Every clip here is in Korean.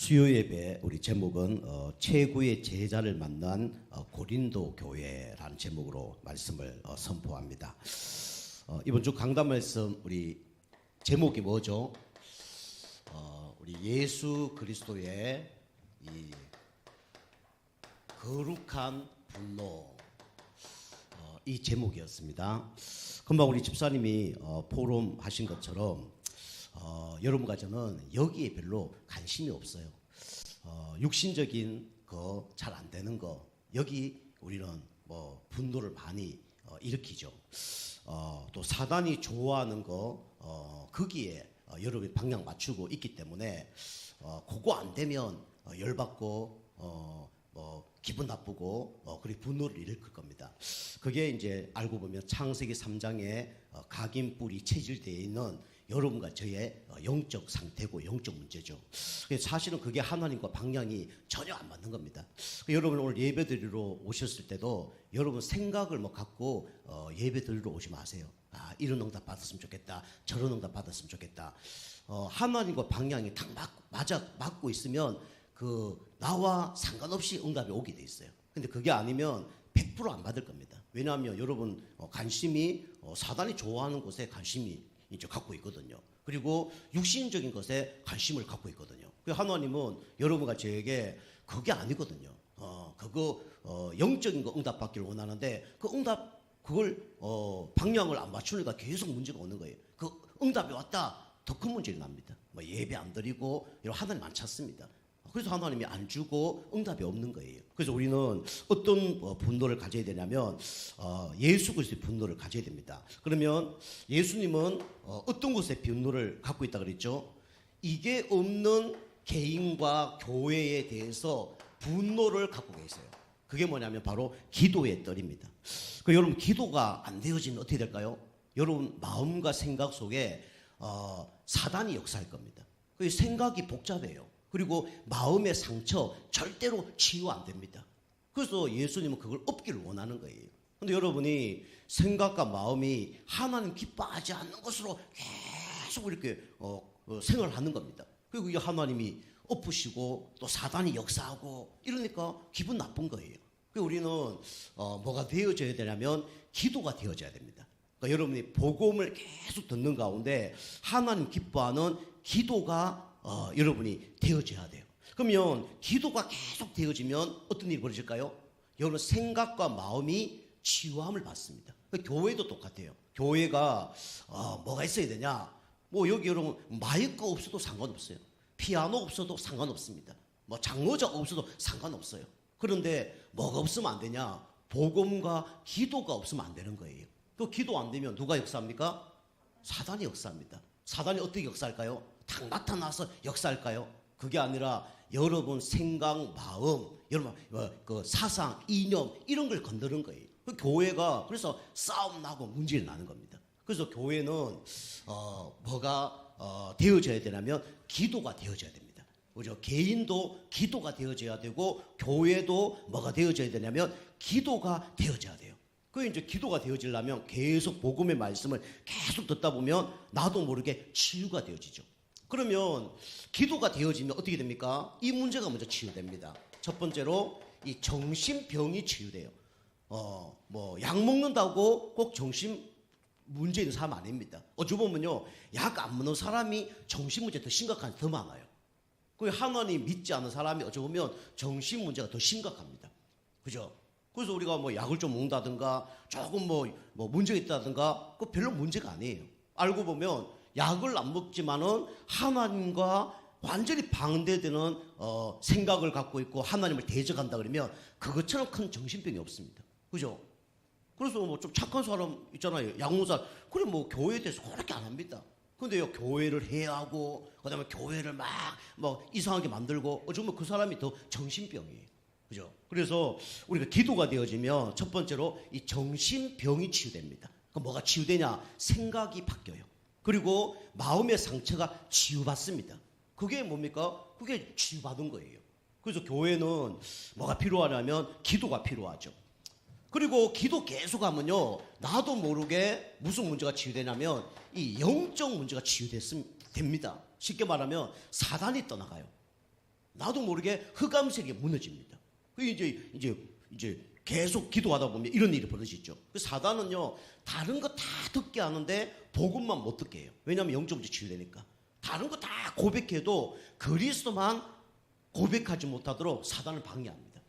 수요 예배 우리 제목은 최고의 제자를 만난 고린도 교회라는 제목으로 말씀을 선포합니다. 이번 주 강단 말씀 우리 제목이 뭐죠? 우리 예수 그리스도의 이 거룩한 분노, 이 제목이었습니다. 금방 우리 집사님이 포럼하신 것처럼 여러분과 저는 여기에 별로 관심이 없어요. 육신적인 거 잘 안 되는 거 여기 우리는 뭐 분노를 많이 일으키죠. 또 사단이 좋아하는 거 거기에 여러분이 방향 맞추고 있기 때문에 그거 안 되면 열받고 뭐 기분 나쁘고 그리고 분노를 일으킬 겁니다. 그게 이제 알고 보면 창세기 3장에 각인 뿔이 체질되어 있는 여러분과 저의 영적 상태고 영적 문제죠. 사실은 그게 하나님과 방향이 전혀 안 맞는 겁니다. 여러분 오늘 예배 드리러 오셨을 때도 여러분 생각을 뭐 갖고 예배 드리러 오지 마세요. 이런 응답 받았으면 좋겠다, 저런 응답 받았으면 좋겠다. 하나님과 방향이 딱 맞고 있으면 나와 상관없이 응답이 오게 돼 있어요. 근데 그게 아니면 100% 안 받을 겁니다. 왜냐하면 여러분 관심이 사단이 좋아하는 곳에 관심이 이제 갖고 있거든요. 그리고 육신적인 것에 관심을 갖고 있거든요. 하나님은 여러분과 저에게 그게 아니거든요. 그거 영적인 거 응답 받기를 원하는데 그걸 방향을 안 맞추니까 계속 문제가 오는 거예요. 그 응답이 왔다 더 큰 문제가 납니다. 뭐 예배 안 드리고 이런 하나님 안 찾습니다. 그래서 하나님이 안 주고 응답이 없는 거예요. 그래서 우리는 어떤 분노를 가져야 되냐면 예수 그리스도의 분노를 가져야 됩니다. 그러면 예수님은 어떤 것에 분노를 갖고 있다 그랬죠? 이게 없는 개인과 교회에 대해서 분노를 갖고 계세요. 그게 뭐냐면 바로 기도의 뜰입니다. 여러분 기도가 안 되어지면 어떻게 될까요? 여러분 마음과 생각 속에 사단이 역사할 겁니다. 그 생각이 복잡해요. 그리고 마음의 상처 절대로 치유 안 됩니다. 그래서 예수님은 그걸 없기를 원하는 거예요. 근데 여러분이 생각과 마음이 하나님 기뻐하지 않는 것으로 계속 이렇게 생활하는 겁니다. 그리고 이 하나님이 엎으시고 또 사단이 역사하고 이러니까 기분 나쁜 거예요. 그래서 우리는 뭐가 되어져야 되냐면 기도가 되어져야 됩니다. 그러니까 여러분이 복음을 계속 듣는 가운데 하나님 기뻐하는 기도가 여러분이 되어져야 돼요. 그러면 기도가 계속 되어지면 어떤 일이 벌어질까요? 여러분 생각과 마음이 치유함을 받습니다. 교회도 똑같아요. 교회가 뭐가 있어야 되냐? 뭐 여기 여러분 마이크 없어도 상관없어요. 피아노 없어도 상관없습니다. 뭐 장로자가 없어도 상관없어요. 그런데 뭐가 없으면 안 되냐? 복음과 기도가 없으면 안 되는 거예요. 그 기도 안 되면 누가 역사합니까? 사단이 역사합니다. 사단이 어떻게 역사할까요? 딱 나타나서 역사할까요? 그게 아니라 여러분 생각, 마음, 여러분 그 사상, 이념 이런 걸 건드는 거예요. 그 교회가 그래서 싸움 나고 문제를 나는 겁니다. 그래서 교회는 뭐가 되어져야 되냐면 기도가 되어져야 됩니다. 그죠? 개인도 기도가 되어져야 되고 교회도 뭐가 되어져야 되냐면 기도가 되어져야 돼요. 그 이제 기도가 되어지려면 계속 복음의 말씀을 계속 듣다 보면 나도 모르게 치유가 되어지죠. 그러면 기도가 되어지면 어떻게 됩니까? 이 문제가 먼저 치유됩니다. 첫 번째로 이 정신병이 치유돼요. 뭐 약 먹는다고 꼭 정신 문제 있는 사람 아닙니다. 어찌 보면요, 약 안 먹는 사람이 정신 문제 더 심각한 더 많아요. 그 하나님 믿지 않는 사람이 어찌 보면 정신 문제가 더 심각합니다. 그죠? 그래서 우리가 뭐 약을 좀 먹는다든가 조금 뭐 문제가 있다든가 그 별로 문제가 아니에요. 알고 보면 약을 안 먹지만은 하나님과 완전히 반대되는 생각을 갖고 있고 하나님을 대적한다 그러면 그것처럼 큰 정신병이 없습니다. 그죠? 그래서 뭐 좀 착한 사람 있잖아요. 약 먹는 사람. 그래 뭐 교회에 대해서 그렇게 안 합니다. 근데요 교회를 해하고 그다음에 교회를 막 뭐 이상하게 만들고 어쩌면 그 사람이 더 정신병이에요. 그죠? 그래서 우리가 기도가 되어지면 첫 번째로 이 정신병이 치유됩니다. 그럼 뭐가 치유되냐? 생각이 바뀌어요. 그리고 마음의 상처가 치유받습니다. 그게 뭡니까? 그게 치유받은 거예요. 그래서 교회는 뭐가 필요하냐면 기도가 필요하죠. 그리고 기도 계속하면요 나도 모르게 무슨 문제가 치유되냐면 이 영적 문제가 치유됩니다. 쉽게 말하면 사단이 떠나가요. 나도 모르게 흑암색이 무너집니다. 그 이제 계속 기도하다 보면 이런 일이 벌어지죠. 그 사단은요, 다른 거 다 듣게 하는데 복음만 못 듣게 해요. 왜냐하면 영적으로 치유되니까. 다른 거 다 고백해도 그리스도만 고백하지 못하도록 사단을 방해합니다.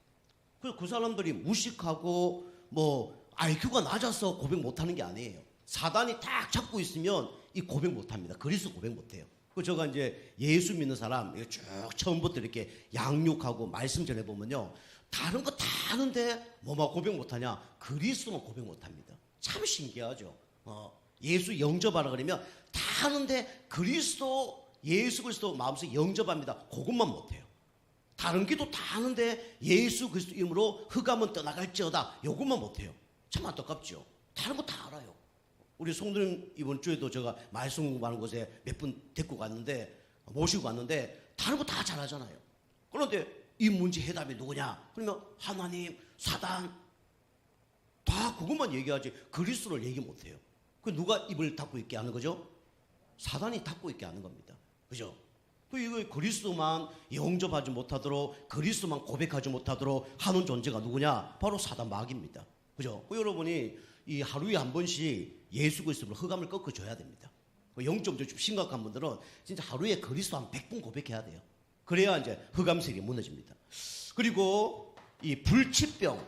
그래서 그 사람들이 무식하고 뭐 IQ가 낮아서 고백 못하는 게 아니에요. 사단이 딱 잡고 있으면 이 고백 못합니다. 그리스도 고백 못해요. 그 제가 이제 예수 믿는 사람 쭉 처음부터 이렇게 양육하고 말씀 전해보면요, 다른 거 다 아는데 뭐만 고백 못하냐? 그리스도만 고백 못합니다. 참 신기하죠. 예수 영접하라 그러면 다 아는데 그리스도, 예수 그리스도 마음속에 영접합니다. 그것만 못해요. 다른 기도 다 아는데 예수 그리스도 이름으로 흑암은 떠나갈지어다, 요것만 못해요. 참 안타깝죠. 다른 거 다 알아요. 우리 송도님 이번 주에도 제가 말씀 공부하는 곳에 몇 분 데리고 갔는데, 모시고 갔는데 다른 거 다 잘하잖아요. 그런데 이 문제 해답이 누구냐? 그러면 하나님, 사단, 다 그것만 얘기하지 그리스도를 얘기 못해요. 그 누가 입을 닫고 있게 하는 거죠? 사단이 닫고 있게 하는 겁니다. 그죠? 그 이거 그리스도만 영접하지 못하도록, 그리스도만 고백하지 못하도록 하는 존재가 누구냐? 바로 사단 마귀입니다. 그죠? 그 여러분이 이 하루에 한 번씩 예수 그리스도로 흑암을 꺾어줘야 됩니다. 영적으로 좀 심각한 분들은 진짜 하루에 그리스도 한 100번 고백해야 돼요. 그래야 이제 흑암색이 무너집니다. 그리고 이 불치병,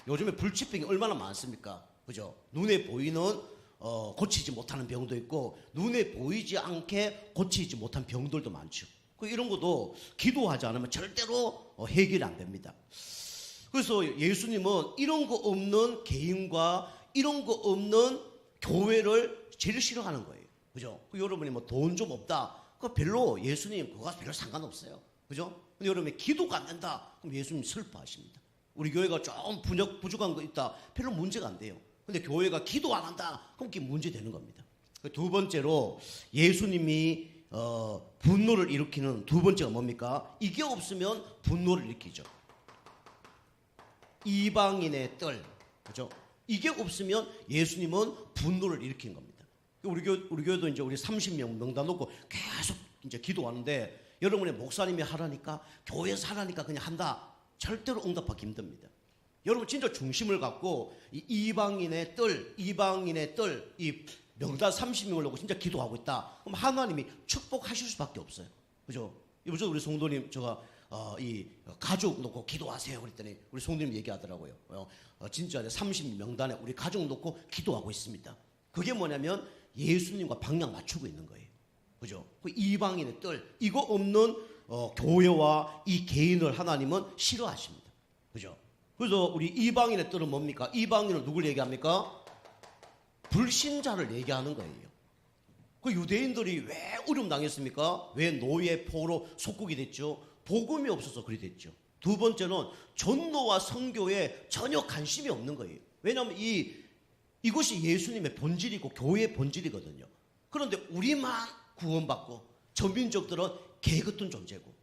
요즘에 불치병이 얼마나 많습니까? 그죠? 눈에 보이는 고치지 못하는 병도 있고, 눈에 보이지 않게 고치지 못한 병들도 많죠. 이런 것도 기도하지 않으면 절대로 해결이 안 됩니다. 그래서 예수님은 이런 거 없는 개인과 이런 거 없는 교회를 제일 싫어하는 거예요. 그죠? 여러분이 뭐 돈 좀 없다, 그 별로 예수님 그거 별로 상관없어요. 그죠? 근데 여러분이 기도가 안 된다, 그럼 예수님 슬퍼하십니다. 우리 교회가 좀 부족한 거 있다, 별로 문제가 안 돼요. 근데 교회가 기도 안 한다, 그럼 그게 문제 되는 겁니다. 두 번째로 예수님이 분노를 일으키는 두 번째가 뭡니까? 이게 없으면 분노를 일으키죠. 이방인의 뜰, 그죠? 이게 없으면 예수님은 분노를 일으킨 겁니다. 우리 교회도 이제 우리 30명 명단 놓고 계속 이제 기도하는데, 여러분의 목사님이 하라니까, 교회에서 하라니까 그냥 한다, 절대로 응답하기 힘듭니다. 여러분 진짜 중심을 갖고 이 이방인의 뜰, 이 명단 30명을 놓고 진짜 기도하고 있다, 그럼 하나님이 축복하실 수밖에 없어요. 그죠? 이번 주 우리 성도님 제가 이 가족 놓고 기도하세요 그랬더니 우리 성도님 얘기하더라고요. 진짜 30명단에 우리 가족 놓고 기도하고 있습니다. 그게 뭐냐면 예수님과 방향 맞추고 있는 거예요. 그죠? 그 이방인의 뜰, 이거 없는 교회와 이 개인을 하나님은 싫어하십니다. 그죠? 그래서 우리 이방인의 뜰은 뭡니까? 이방인은 누굴 얘기합니까? 불신자를 얘기하는 거예요. 그 유대인들이 왜 어려움 당했습니까? 왜 노예, 포로 속국이 됐죠? 복음이 없어서 그리 됐죠. 두 번째는 전도와 선교에 전혀 관심이 없는 거예요. 왜냐하면 이것이 예수님의 본질이고 교회의 본질이거든요. 그런데 우리만 구원받고 전민족들은 개같은 존재고,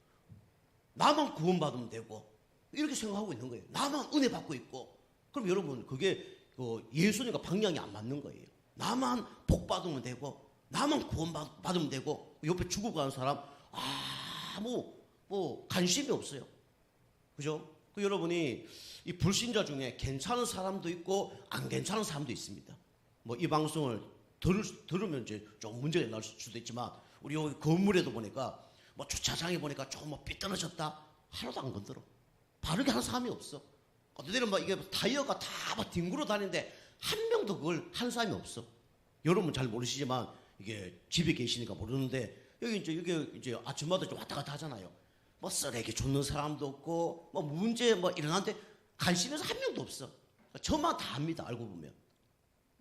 나만 구원받으면 되고 이렇게 생각하고 있는 거예요. 나만 은혜 받고 있고. 그럼 여러분 그게 예수님과 방향이 안 맞는 거예요. 나만 복 받으면 되고, 나만 구원받으면 되고, 옆에 죽어가는 사람 뭐 관심이 없어요. 그죠? 여러분이 이 불신자 중에 괜찮은 사람도 있고 안 괜찮은 사람도 있습니다. 뭐 이 방송을 들으면 이제 좀 문제가 날 수도 있지만, 우리 여기 건물에도 보니까 뭐 주차장에 보니까 좀 뭐 삐뚤어졌다, 하나도 안 건드려. 바르게 하는 사람이 없어. 어떤 막 이게 타이어가 다 막 뒹굴어 다니는데 한 명도 그걸 한 사람이 없어. 여러분 잘 모르시지만 이게 집에 계시니까 모르는데, 여기 이제 아침마다 좀 왔다 갔다 하잖아요. 뭐 쓰레기 줍는 사람도 없고, 뭐 문제 뭐 일어나는데 관심에서 한 명도 없어. 저만 다 합니다, 알고 보면.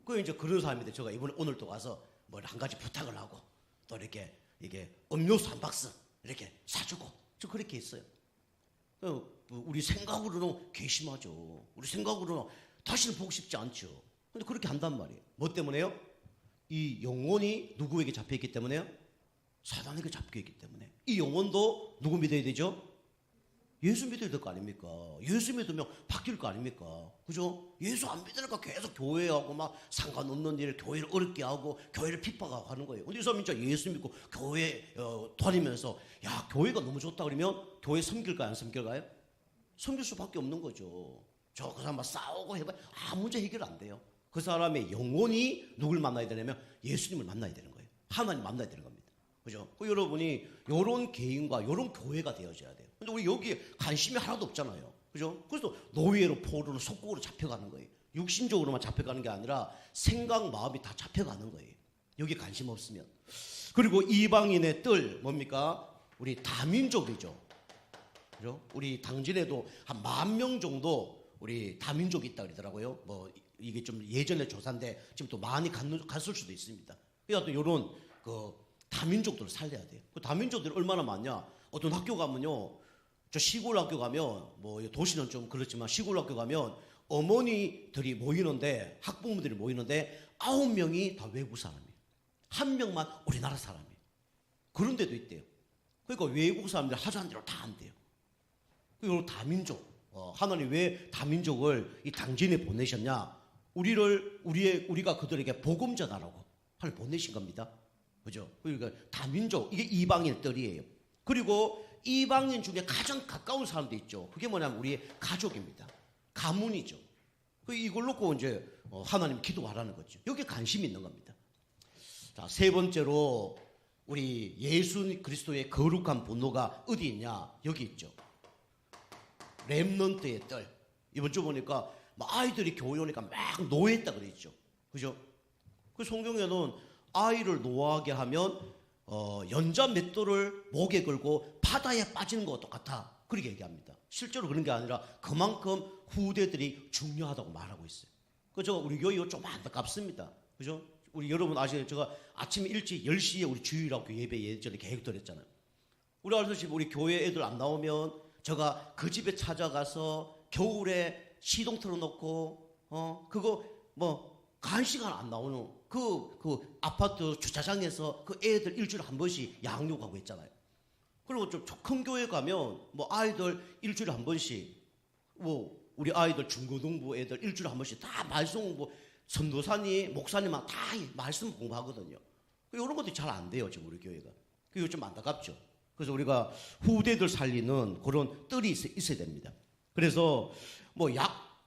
그 이제 그런 사람인데, 제가 오늘 또 가서 뭐 한 가지 부탁을 하고, 또 이렇게 이게 음료수 한 박스 이렇게 사주고, 저 그렇게 했어요. 우리 생각으로는 괘씸하죠. 우리 생각으로는 다시는 보고 싶지 않죠. 근데 그렇게 한단 말이에요. 뭐 때문에요? 이 영혼이 누구에게 잡혀있기 때문에요? 사단에게 잡혀있기 때문에. 이 영혼도 누구 믿어야 되죠? 예수 믿어야 될 거 아닙니까? 예수 믿으면 바뀔 거 아닙니까? 그죠? 예수 안 믿으니까 계속 교회하고 막 상관없는 일을 교회를 어렵게 하고 교회를 핍박하고 하는 거예요. 근데 이 사람이 진짜 예수 믿고 교회 다니면서 야, 교회가 너무 좋다 그러면 교회 섬길까요? 안 섬길까요? 섬길 수밖에 없는 거죠. 그 사람 막 싸우고 해봐 아무 문제 해결 안 돼요. 그 사람의 영혼이 누굴 만나야 되냐면 예수님을 만나야 되는 거예요. 하나님 만나야 되는 겁니다. 그죠? 여러분이 요런 개인과 요런 교회가 되어져야 돼요. 근데 우리 여기에 관심이 하나도 없잖아요. 그죠? 그래서 노예로 포로로 속국으로 잡혀가는 거예요. 육신적으로만 잡혀가는 게 아니라 생각, 마음이 다 잡혀가는 거예요. 여기에 관심 없으면. 그리고 이방인의 뜰 뭡니까? 우리 다민족이죠. 그죠? 우리 당진에도 한 10,000명 정도 우리 다민족이 있다 그러더라고요. 뭐 이게 좀 예전에 조사인데 지금 또 많이 갔을 수도 있습니다. 그러니까 또 이런 그 다민족들을 살려야 돼요. 그 다민족들이 얼마나 많냐? 어떤 학교 가면요, 저 시골 학교 가면 뭐 도시는 좀 그렇지만 시골 학교 가면 어머니들이 모이는데 학부모들이 모이는데 9명이 다 외국 사람이에요. 1명만 우리나라 사람이에요. 그런 데도 있대요. 그러니까 외국 사람들 하자는 대로 다 안 돼요. 그리고 다민족. 하나님 왜 다민족을 이 당진에 보내셨냐? 우리가 그들에게 복음 전하라고 하나님 보내신 겁니다. 그죠? 그러니까 다민족, 이게 이방인의 뜰이에요. 그리고 이방인 중에 가장 가까운 사람도 있죠. 그게 뭐냐면 우리의 가족입니다. 가문이죠. 이걸 놓고 이제 하나님 기도하라는 거죠. 여기에 관심이 있는 겁니다. 자, 세 번째로 우리 예수 그리스도의 거룩한 분노가 어디 있냐? 여기 있죠. 렘넌트의 뜰. 이번 주 보니까 아이들이 교회 오니까 막 노예했다 그랬죠. 그죠? 그 성경에는 아이를 노하게 하면 연자 맷돌을 목에 걸고 바다에 빠지는 것과 똑같아. 그렇게 얘기합니다. 실제로 그런 게 아니라 그만큼 후대들이 중요하다고 말하고 있어요. 그죠? 우리 교회 좀 안타깝습니다. 그죠? 우리 여러분 아시죠? 제가 아침 일찍 10시에 우리 주일학교 예배 예전에 계획도 했잖아요. 우리 아저씨 우리 교회 애들 안 나오면 제가 그 집에 찾아가서 겨울에 시동 틀어놓고 그거 뭐 간시간 안 나오는 그 아파트 주차장에서 그 애들 일주일에 한 번씩 양육하고 있잖아요. 그리고 좀 큰 교회 가면 뭐 아이들 일주일에 한 번씩 뭐 우리 아이들 중고등부 애들 일주일에 한 번씩 다 말씀 공부 선도사님 목사님만 다 말씀 공부하거든요. 이런 것도 잘 안 돼요 지금 우리 교회가. 그게 좀 안타깝죠. 그래서 우리가 후대들 살리는 그런 뜰이 있어야 됩니다. 그래서 뭐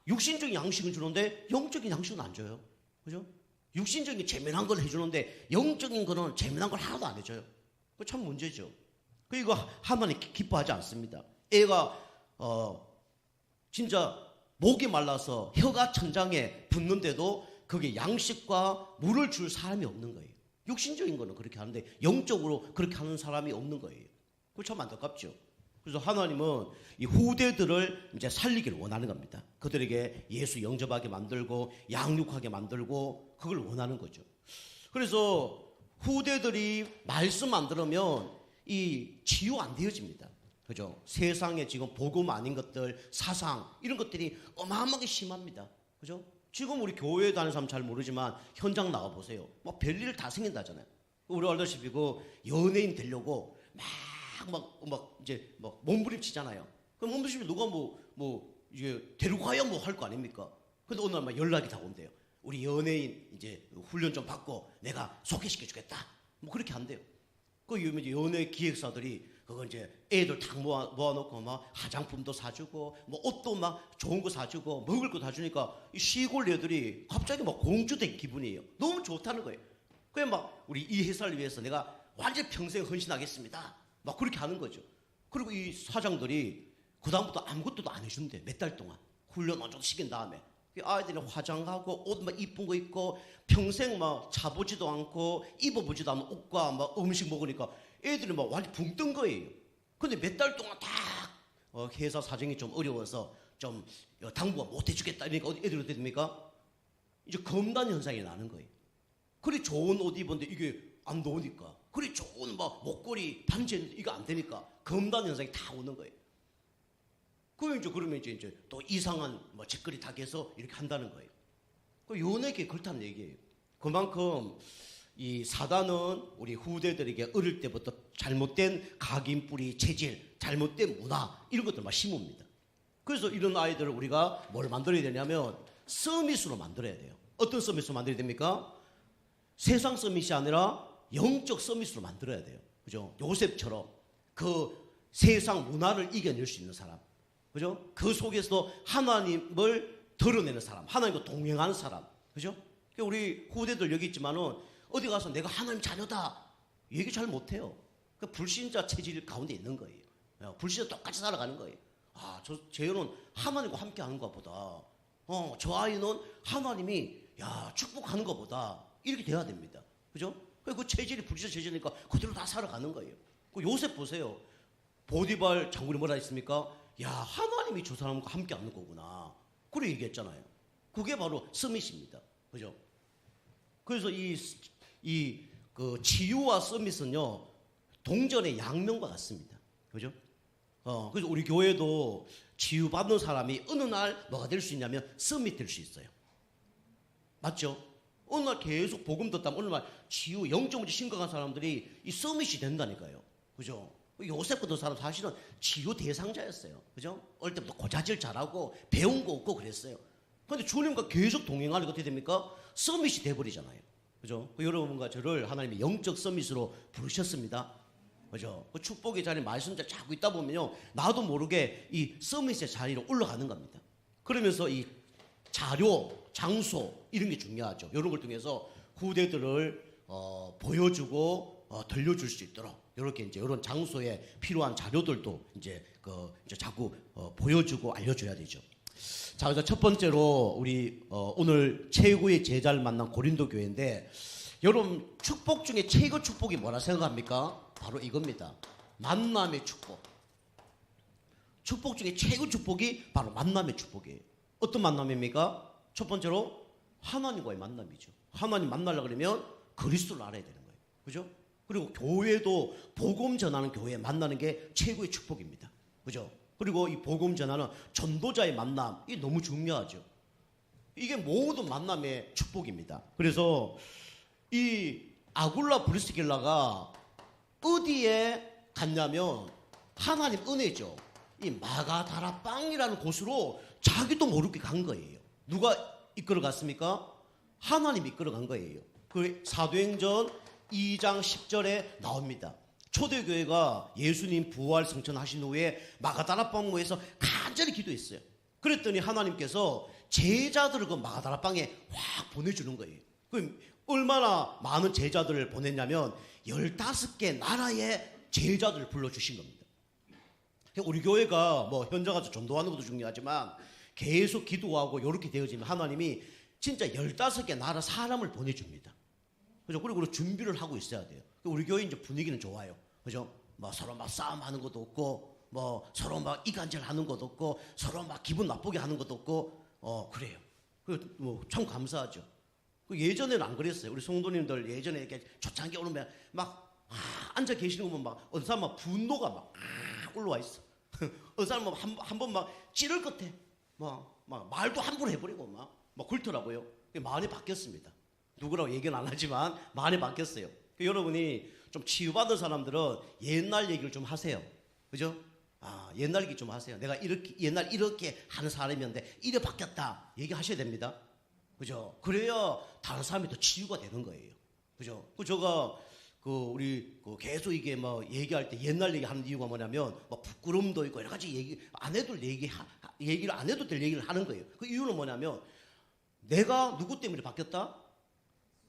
육신적인 양식은 주는데 영적인 양식은 안 줘요. 그죠? 육신적인 재미난 걸 해주는데 영적인 거는 재미난 걸 하나도 안 해줘요. 그 참 문제죠. 이거 하나님 기뻐하지 않습니다. 애가 진짜 목이 말라서 혀가 천장에 붙는데도 그게 양식과 물을 줄 사람이 없는 거예요. 육신적인 거는 그렇게 하는데 영적으로 그렇게 하는 사람이 없는 거예요. 그거 참 안타깝죠. 그래서 하나님은 이 후대들을 이제 살리기를 원하는 겁니다. 그들에게 예수 영접하게 만들고 양육하게 만들고 그걸 원하는 거죠. 그래서 후대들이 말씀 안 들으면 이 치유 안 되어집니다. 그죠? 세상에 지금 복음 아닌 것들, 사상 이런 것들이 어마어마하게 심합니다. 그죠? 지금 우리 교회 다니는 사람 잘 모르지만 현장 나가 보세요. 막 별일 다 생긴다잖아요. 우리 알다시피 그 연예인 되려고 막 이제 막 몸부림치잖아요. 그럼 몸부림치면 누가 이제 데리고 가야 뭐 할 거 아닙니까? 근데 오늘 막 연락이 다 온대요. 우리 연예인 이제 훈련 좀 받고 내가 소개시켜 주겠다. 뭐 그렇게 한대요. 그 연예 기획사들이 그거 이제 애들 다 모아놓고 막 화장품도 사주고 뭐 옷도 막 좋은 거 사주고 먹을 거 다 주니까 이 시골 애들이 갑자기 막 공주된 기분이에요. 너무 좋다는 거예요. 그냥 막 우리 이 회사를 위해서 내가 완전 평생 헌신하겠습니다. 막 그렇게 하는 거죠. 그리고 이 사장들이 그다음부터 아무것도 안 해준대. 몇 달 동안 훈련 어쩌고 시킨 다음에 아이들이 화장하고 옷 막 이쁜 거 입고 평생 막 차보지도 않고 입어보지도 않은 옷과 막 음식 먹으니까 애들이 막 완전 붕 뜬 거예요. 근데 몇 달 동안 다 회사 사정이 좀 어려워서 좀 당부가 못 해주겠다 이러니까 애들이 어떻게 됩니까? 이제 검단 현상이 나는 거예요. 그리 좋은 옷 입었는데 이게 안 더우니까, 그리 좋은 막 목걸이 반지 이거 안 되니까 검단 현상이 다 오는 거예요. 그러면 이제 또 이상한 뭐 짓거리 다 해서 이렇게 한다는 거예요. 그 연예계 그렇다는 얘기예요. 그만큼 이 사단은 우리 후대들에게 어릴 때부터 잘못된 각인 뿌리 체질, 잘못된 문화 이런 것들만 심습니다. 그래서 이런 아이들을 우리가 뭘 만들어야 되냐면 서밋으로 만들어야 돼요. 어떤 서밋으로 만들어야 됩니까? 세상 서밋이 아니라 영적 서밋으로 만들어야 돼요. 그죠? 요셉처럼 그 세상 문화를 이겨낼 수 있는 사람. 그죠? 그 속에서도 하나님을 드러내는 사람. 하나님과 동행하는 사람. 그죠? 우리 후대들 여기 있지만은 어디 가서 내가 하나님 자녀다. 얘기 잘 못해요. 그 불신자 체질 가운데 있는 거예요. 불신자 똑같이 살아가는 거예요. 아, 쟤는 하나님과 함께 하는 것보다, 저 아이는 하나님이, 축복하는 것보다 이렇게 돼야 됩니다. 그죠? 그 체질이 불신자 체질이니까 그대로 다 살아가는 거예요. 그 요셉 보세요. 보디발 장군이 뭐라 했습니까? 하나님이 저 사람과 함께 하는 거구나. 그래 얘기했잖아요. 그게 바로 서밋입니다. 그죠? 그래서 그 치유와 서밋은요, 동전의 양면과 같습니다. 그죠? 그래서 우리 교회도 치유받는 사람이 어느 날 뭐가 될 수 있냐면 서밋 될 수 있어요. 맞죠? 어느 날 계속 복음 듣다면 어느 날 치유, 영적 문제 심각한 사람들이 이 서밋이 된다니까요. 그죠? 요셉 같은 사람 사실은 치유 대상자였어요. 그죠? 어릴 때부터 고자질 잘하고 배운 거 없고 그랬어요. 근데 주님과 계속 동행하니까 어떻게 됩니까? 서밋이 돼버리잖아요. 그죠? 여러분과 저를 하나님이 영적 서밋으로 부르셨습니다. 그죠? 그 축복의 자리 말씀들 자꾸 있다 보면요, 나도 모르게 이 서밋의 자리로 올라가는 겁니다. 그러면서 이 자료, 장소 이런 게 중요하죠. 이런 걸 통해서 후대들을 보여주고 들려줄 수 있도록 이렇게 이제 이런 장소에 필요한 자료들도 이제 자꾸 보여주고 알려줘야 되죠. 자, 그래서 첫 번째로 우리 오늘 최고의 제자를 만난 고린도 교회인데, 여러분 축복 중에 최고 축복이 뭐라 생각합니까? 바로 이겁니다. 만남의 축복. 축복 중에 최고 축복이 바로 만남의 축복이에요. 어떤 만남입니까? 첫 번째로 하나님과의 만남이죠. 하나님 만나려고 그러면 그리스도를 알아야 되는 거예요. 그죠? 그리고 교회도 복음 전하는 교회 만나는 게 최고의 축복입니다. 그죠? 그리고 이 복음 전하는 전도자의 만남, 이게 너무 중요하죠. 이게 모든 만남의 축복입니다. 그래서 이 아굴라 브리스길라가 어디에 갔냐면 하나님 은혜죠. 이 마가다라 빵이라는 곳으로 자기도 모르게 간 거예요. 누가 이끌어 갔습니까? 하나님이 이끌어 간 거예요. 그 사도행전 2장 10절에 나옵니다. 초대교회가 예수님 부활 승천하신 후에 마가다라 빵 모여서 간절히 기도했어요. 그랬더니 하나님께서 제자들을 그 마가다라 빵에 확 보내주는 거예요. 그럼 얼마나 많은 제자들을 보냈냐면 15개 나라의 제자들을 불러주신 겁니다. 우리 교회가 뭐 현장 가서 전도하는 것도 중요하지만 계속 기도하고 이렇게 되어지면 하나님이 진짜 15개 나라 사람을 보내줍니다. 그죠? 그리고 준비를 하고 있어야 돼요. 우리 교회 이제 분위기는 좋아요. 그죠? 뭐 서로 막 싸움하는 것도 없고, 뭐 서로 막 이간질하는 것도 없고, 서로 막 기분 나쁘게 하는 것도 없고, 그래요. 뭐 참 감사하죠. 예전에는 안 그랬어요. 우리 성도님들 예전에 이렇게 초창기 오면 막 앉아 계시는 거 보면 막 어느 사람 막 분노가 막 올라와 있어. 어느 사람 한 번 막 찌를 것 같아. 막 말도 함부로 해버리고 막 그렇더라고요. 많이 바뀌었습니다. 누구라고 얘기는 안 하지만 많이 바뀌었어요. 여러분이 좀 치유받은 사람들은 옛날 얘기를 좀 하세요. 그죠? 옛날 얘기 좀 하세요. 내가 옛날 이렇게 하는 사람이었는데 이래 바뀌었다. 얘기하셔야 됩니다. 그죠? 그래야 다른 사람이 더 치유가 되는 거예요. 그죠? 제가 우리 계속 이게 뭐 얘기할 때 옛날 얘기 하는 이유가 뭐냐면 뭐 부끄러움도 있고 여러 가지 얘기를 안 해도 될 얘기를 하는 거예요. 그 이유는 뭐냐면 내가 누구 때문에 바뀌었다?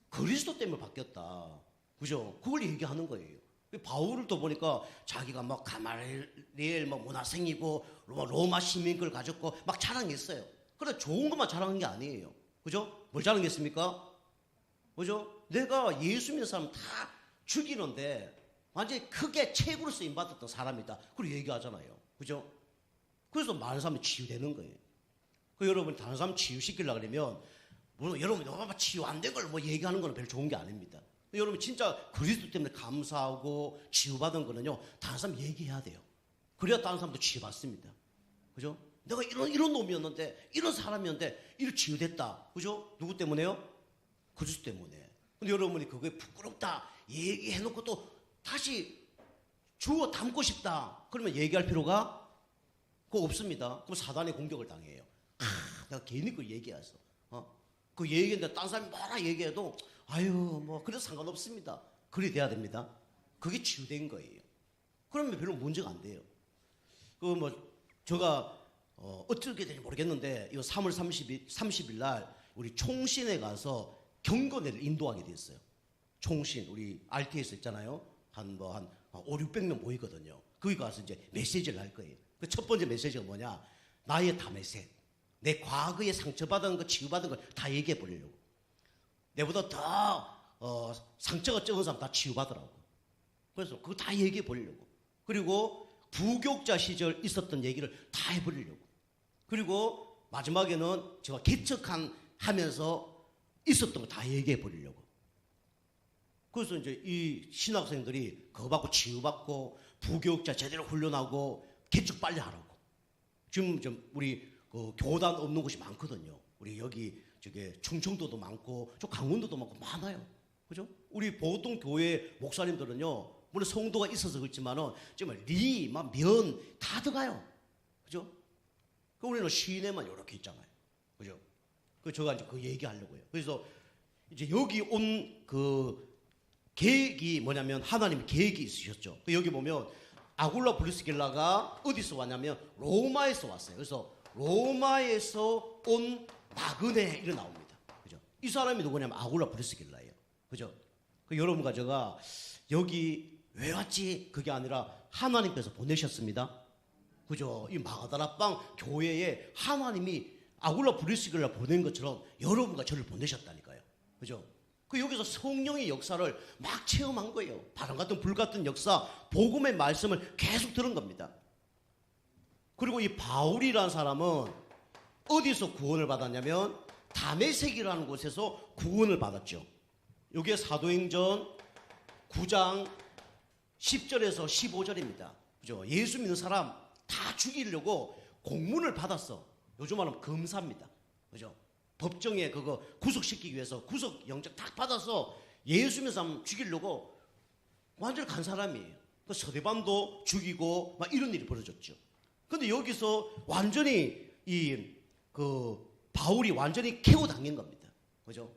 그리스도 때문에 바뀌었다. 그죠? 그걸 얘기하는 거예요. 바울을 또 보니까 자기가 막 가말리엘 문화생이고 로마 시민권을 가졌고 막 자랑했어요. 그런데 좋은 것만 자랑한 게 아니에요. 그죠? 뭘 자랑했습니까? 그죠? 내가 예수 믿는 사람 다 죽이는데 완전히 크게 최고로 쓰임받았던 사람이다. 그리고 얘기하잖아요. 그죠? 그래서 많은 사람이 치유되는 거예요. 여러분 다른 사람 치유시키려고 그러면 물론 여러분 너가 치유 안 된 걸 얘기하는 건 별로 좋은 게 아닙니다. 여러분 진짜 그리스도 때문에 감사하고 치유받은 거는요, 다른 사람 얘기해야 돼요. 그래야 다른 사람도 치유받습니다. 그죠? 내가 이런 놈이었는데, 이런 사람이었는데, 이렇게 치유됐다. 그죠? 누구 때문에요? 그리스도 때문에. 근데 여러분이 그게 부끄럽다 얘기해놓고 또 다시 주워 담고 싶다. 그러면 얘기할 필요가 그거 없습니다. 그럼 사단의 공격을 당해요. 내가 괜히 그 얘기해서. 그 얘기인데 딴 사람이 뭐라 얘기해도 아유 뭐 그래도 상관없습니다. 그리 돼야 됩니다. 그게 치유된 거예요. 그러면 별로 문제가 안 돼요. 그 뭐 제가 어떻게 될지 모르겠는데 이거 3월 30일 날 우리 총신에 가서 경건회를 인도하게 됐어요. 총신 우리 RT에서 있잖아요. 한 5, 600명 모이거든요. 거기 가서 이제 메시지를 할 거예요. 그 첫 번째 메시지가 뭐냐? 나의 담에색. 내 과거에 상처받은 거, 치유받은 걸 다 얘기해 버리려고. 내보다 더 상처가 적은 사람 다 치유받으라고. 그래서 그거 다 얘기해 버리려고. 그리고 부교육자 시절 있었던 얘기를 다 해버리려고. 그리고 마지막에는 제가 개척하면서 있었던 거 다 얘기해 버리려고. 그래서 이제 이 신학생들이 그거 받고 치유받고 부교육자 제대로 훈련하고 개척 빨리 하라고. 지금 좀 우리 그 교단 없는 곳이 많거든요. 우리 여기 저기 충청도도 많고 저 강원도도 많고 많아요. 그죠? 우리 보통 교회 목사님들은요. 물론 성도가 있어서 그렇지만은 정말 리, 막 면 다 들어가요. 그죠? 그 우리는 시내만 이렇게 있잖아요. 그죠? 그 제가 이제 그 얘기하려고요. 그래서 이제 여기 온 그 계획이 뭐냐면 하나님 계획이 있으셨죠. 여기 보면 아굴라 브리스길라가 어디서 왔냐면 로마에서 왔어요. 그래서 로마에서 온 나그네 이래 나옵니다. 그죠? 이 사람이 누구냐면 아굴라 브리스길라예요. 그죠? 그 여러분과 제가 여기 왜 왔지? 그게 아니라 하나님께서 보내셨습니다. 그죠? 이 마가다라방 교회에 하나님이 아굴라 브리스길라 보낸 것처럼 여러분과 저를 보내셨다니까요. 그죠? 그 여기서 성령의 역사를 막 체험한 거예요. 바람 같은 불 같은 역사, 복음의 말씀을 계속 들은 겁니다. 그리고 이 바울이라는 사람은 어디서 구원을 받았냐면 다메섹이라는 곳에서 구원을 받았죠. 여기에 사도행전 9장 10절에서 15절입니다. 그죠? 예수 믿는 사람 다 죽이려고 공문을 받았어. 요즘 말하면 검사입니다. 그죠? 법정에 그거 구속시키기 위해서 구속 영장 딱 받아서 예수 믿는 사람 죽이려고 완전히 간 사람이에요. 그 서대반도 죽이고 막 이런 일이 벌어졌죠. 근데 여기서 완전히 바울이 완전히 캐고 당긴 겁니다. 그죠?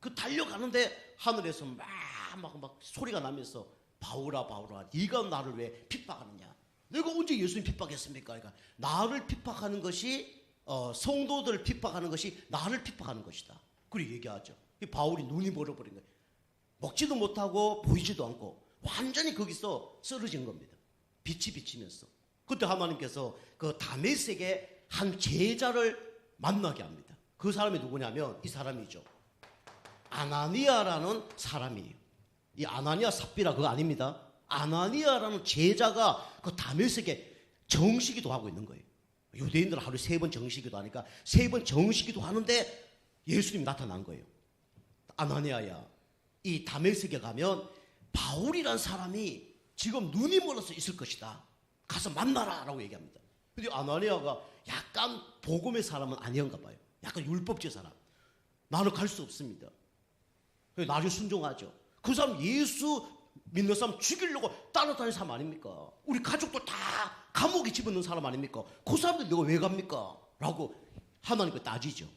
그 달려가는데 하늘에서 막 소리가 나면서 바울아 네가 나를 왜 핍박하느냐? 내가 언제 예수님 핍박했습니까? 그러니까 나를 핍박하는 것이 성도들을 핍박하는 것이 나를 핍박하는 것이다. 그렇게 얘기하죠. 바울이 눈이 멀어버린 거예요. 먹지도 못하고 보이지도 않고 완전히 거기서 쓰러진 겁니다. 빛이 비치면서. 그때 하나님께서 그 다메섹의 한 제자를 만나게 합니다. 그 사람이 누구냐면 이 사람이죠. 아나니아라는 사람이에요. 이 아나니아 삽비라 그거 아닙니다. 아나니아라는 제자가 그 다메섹에 정시기도 하고 있는 거예요. 유대인들은 하루에 3번 정시기도 하니까 3번 정시기도 하는데 예수님이 나타난 거예요. 아나니아야, 이 다메섹에 가면 바울이란 사람이 지금 눈이 멀어서 있을 것이다. 가서 만나라 라고 얘기합니다. 근데 아나니아가 약간 복음의 사람은 아니었가 봐요. 약간 율법주의 사람. 나는 갈 수 없습니다. 나중에 순종하죠. 그 사람 예수 믿는 사람 죽이려고 따라다니는 사람 아닙니까? 우리 가족들 다 감옥에 집어넣는 사람 아닙니까? 그 사람들 내가 왜 갑니까? 라고 하나님께 따지죠.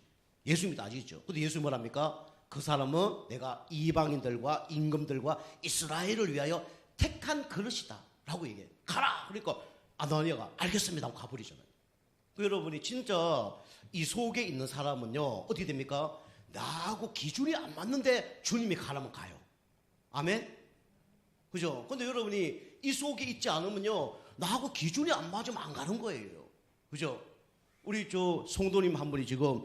예수님이 따지죠. 근데 예수님 뭐랍니까? 그 사람은 내가 이방인들과 임금들과 이스라엘을 위하여 택한 그릇이다 라고 얘기해요. 가라! 그러니까 아나니아가 알겠습니다 하고 가버리잖아요. 여러분이 진짜 이 속에 있는 사람은요 어떻게 됩니까? 나하고 기준이 안 맞는데 주님이 가라면 가요. 아멘? 그죠? 근데 여러분이 이 속에 있지 않으면요 나하고 기준이 안 맞으면 안 가는 거예요. 그죠? 우리 저 성도님 한 분이 지금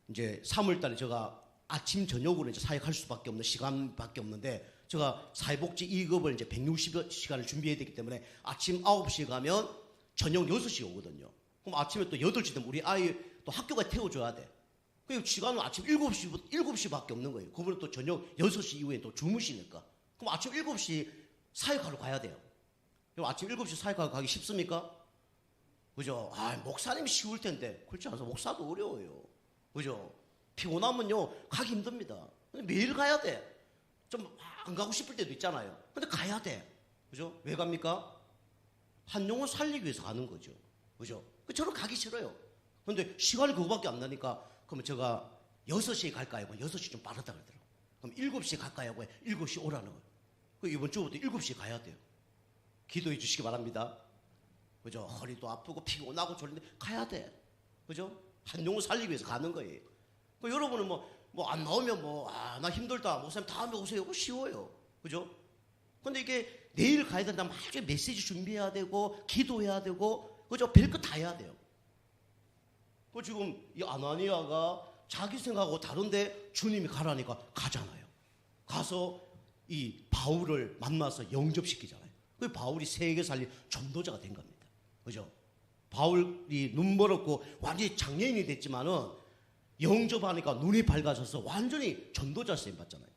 이제 3월달에 제가 아침 저녁으로 이제 사역할 수밖에 없는 시간밖에 없는데 제가 사회복지 2급을 이제 160시간을 준비해야 되기 때문에 아침 9시에 가면 저녁 6시에 오거든요. 그럼 아침에 또 8시 되면 우리 아이 또 학교까지 태워줘야 돼. 그 시간은 아침 7시밖에 없는 거예요. 그분은 또 저녁 6시 이후에 또 주무시니까. 그럼 아침 7시 사역하러 가야 돼요. 그럼 아침 7시 사역하러 가기 쉽습니까? 그죠? 목사님이 쉬울 텐데. 그렇지 않아서 목사도 어려워요. 그죠? 피곤하면요, 가기 힘듭니다. 근데 매일 가야 돼. 좀 안 가고 싶을 때도 있잖아요. 근데 가야 돼. 그죠? 왜 갑니까? 한 영혼 살리기 위해서 가는 거죠. 그죠? 저는 가기 싫어요. 근데 시간이 그거밖에 안 나니까 그러면 제가 6시에 갈까요? 6시 좀 빠르다 그러더라고요. 그럼 7시에 갈까요? 7시 오라는 거예요. 이번 주부터 7시에 가야 돼요. 기도해 주시기 바랍니다. 그죠? 허리도 아프고 피곤하고 졸린데 가야 돼. 그죠? 한 영혼 살리기 위해서 가는 거예요. 여러분은 안 나오면 나 힘들다. 목사님 다음에 오세요. 그거 쉬워요. 그죠? 근데 이게 내일 가야 된다면 아주 메시지 준비해야 되고, 기도해야 되고, 그죠? 별거 다 해야 돼요. 지금 이 아나니아가 자기 생각하고 다른데 주님이 가라니까 가잖아요. 가서 이 바울을 만나서 영접시키잖아요. 그 바울이 세계 살린 전도자가 된 겁니다. 그죠? 바울이 눈 멀었고 완전히 장애인이 됐지만은 영접하니까 눈이 밝아져서 완전히 전도자 쓰임 받잖아요.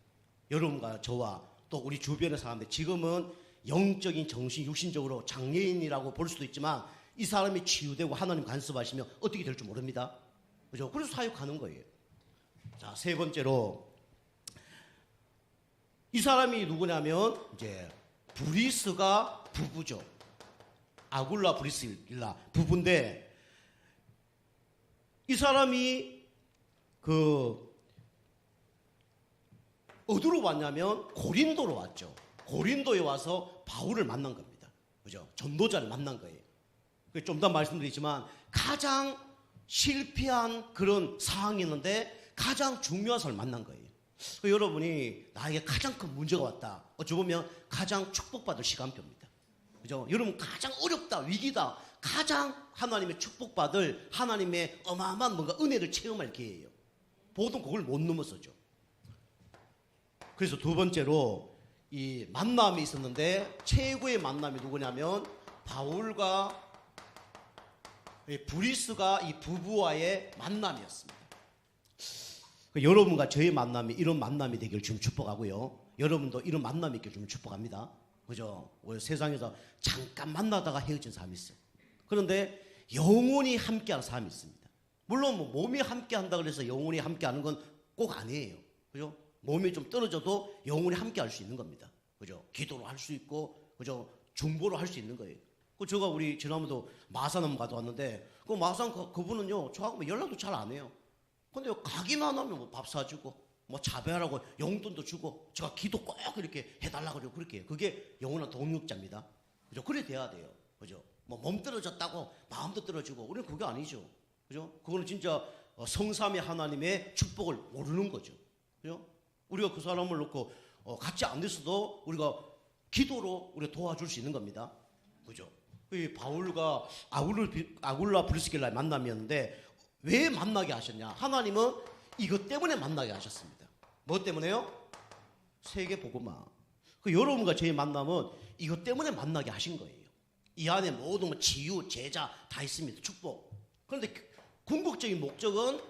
여러분과 저와 또 우리 주변의 사람들 지금은 영적인 정신 육신적으로 장애인이라고 볼 수도 있지만 이 사람이 치유되고 하나님 간섭하시면 어떻게 될 줄 모릅니다. 그죠? 그래서 사역하는 거예요. 자, 세 번째로 이 사람이 누구냐면 이제 브리스가 부부죠. 아굴라 브리스길라 부부인데 이 사람이 어디로 왔냐면 고린도로 왔죠. 고린도에 와서 바울을 만난 겁니다. 그죠? 전도자를 만난 거예요. 좀 더 말씀드리지만 가장 실패한 그런 상황이었는데 가장 중요한 사람을 만난 거예요. 여러분이 나에게 가장 큰 문제가 왔다. 어찌 보면 가장 축복받을 시간표입니다. 그죠? 여러분 가장 어렵다, 위기다, 가장 하나님의 축복받을 하나님의 어마어마한 뭔가 은혜를 체험할 기회예요. 보통 그걸 못 넘어서죠. 그래서 두 번째로 이 만남이 있었는데 최고의 만남이 누구냐면 바울과 브리스가 이 부부와의 만남이었습니다. 여러분과 저의 만남이 이런 만남이 되기를 주님 축복하고요. 여러분도 이런 만남이 있기를 주님 축복합니다. 그죠? 세상에서 잠깐 만나다가 헤어진 사람이 있어요. 그런데 영원히 함께하는 사람이 있습니다. 물론 몸이 함께한다 그래서 영원히 함께하는 건 꼭 아니에요. 그죠? 몸이 좀 떨어져도 영원히 함께할 수 있는 겁니다. 그죠? 기도로 할 수 있고, 그죠? 중보로 할 수 있는 거예요. 제가 우리 지난번도 마산 한번 가도 왔는데 마산 그분은요 저하고 연락도 잘 안 해요. 근데 가기만 하면 밥 사주고 자배하라고 용돈도 주고 제가 기도 꼭 이렇게 해달라고 그러고 그렇게 해요. 그게 영원한 동력자입니다. 그죠? 그래 돼야 돼요. 그죠? 몸 떨어졌다고 마음도 떨어지고 우리는 그게 아니죠. 그죠? 그거는 진짜 성삼위 하나님의 축복을 모르는 거죠. 그죠? 우리가 그 사람을 놓고 같이 안 됐어도 우리가 기도로 우리가 도와줄 수 있는 겁니다. 그죠? 이 바울과 아굴라 브리스길라의 만남이었는데 왜 만나게 하셨냐? 하나님은 이것 때문에 만나게 하셨습니다. 뭐 때문에요? 세계 복음화. 여러분과 저의 만남은 이것 때문에 만나게 하신 거예요. 이 안에 모든 치유, 제자 다 있습니다. 축복. 그런데 궁극적인 목적은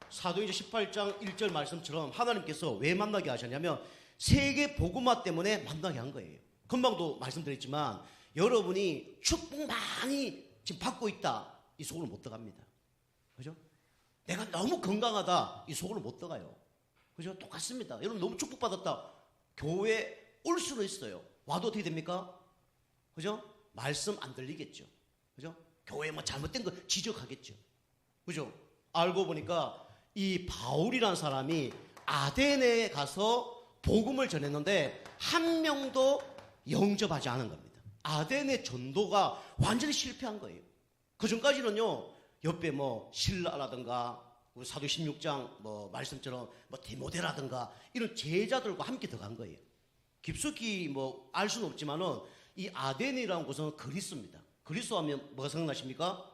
사도행전 18장 1절 말씀처럼 하나님께서 왜 만나게 하셨냐면 세계 복음화 때문에 만나게 한 거예요. 금방도 말씀드렸지만 여러분이 축복 많이 지금 받고 있다. 이 속으로 못 들어갑니다. 그죠? 내가 너무 건강하다. 이 속으로 못 들어가요. 그죠? 똑같습니다. 여러분 너무 축복받았다. 교회 올 수는 있어요. 와도 어떻게 됩니까? 그죠? 말씀 안 들리겠죠. 그죠? 교회 잘못된 거 지적하겠죠. 그죠? 알고 보니까 이 바울이라는 사람이 아데네에 가서 복음을 전했는데 한 명도 영접하지 않은 겁니다. 아데네 전도가 완전히 실패한 거예요. 그 전까지는요, 옆에 신라라든가 사도 16장 말씀처럼 디모데라든가 이런 제자들과 함께 들어간 거예요. 깊숙이 알 수는 없지만은 이 아데네라는 곳은 그리스입니다. 그리스 하면 뭐가 생각나십니까?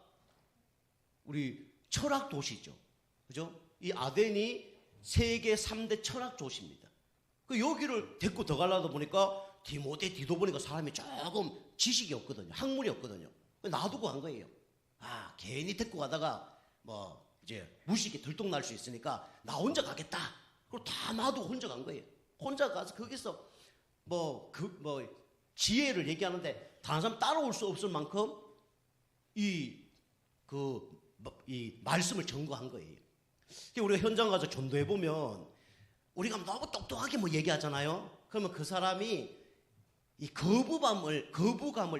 우리 철학 도시죠. 그죠? 이 아덴이 세계 3대 철학 도시입니다. 여기를 데리고 들어가려다 보니까 디모데 디도 보니까 사람이 조금 지식이 없거든요. 학문이 없거든요. 놔두고 간 거예요. 괜히 데리고 가다가 이제 무식이 들통날 수 있으니까 나 혼자 가겠다. 그리고 다 놔두고 혼자 간 거예요. 혼자 가서 거기서 지혜를 얘기하는데 다른 사람 따라올 수 없을 만큼 이 말씀을 전거한 거예요. 우리가 현장 가서 전도해 보면 우리가 너무 똑똑하게 뭐 얘기하잖아요. 그러면 그 사람이 이 거부감을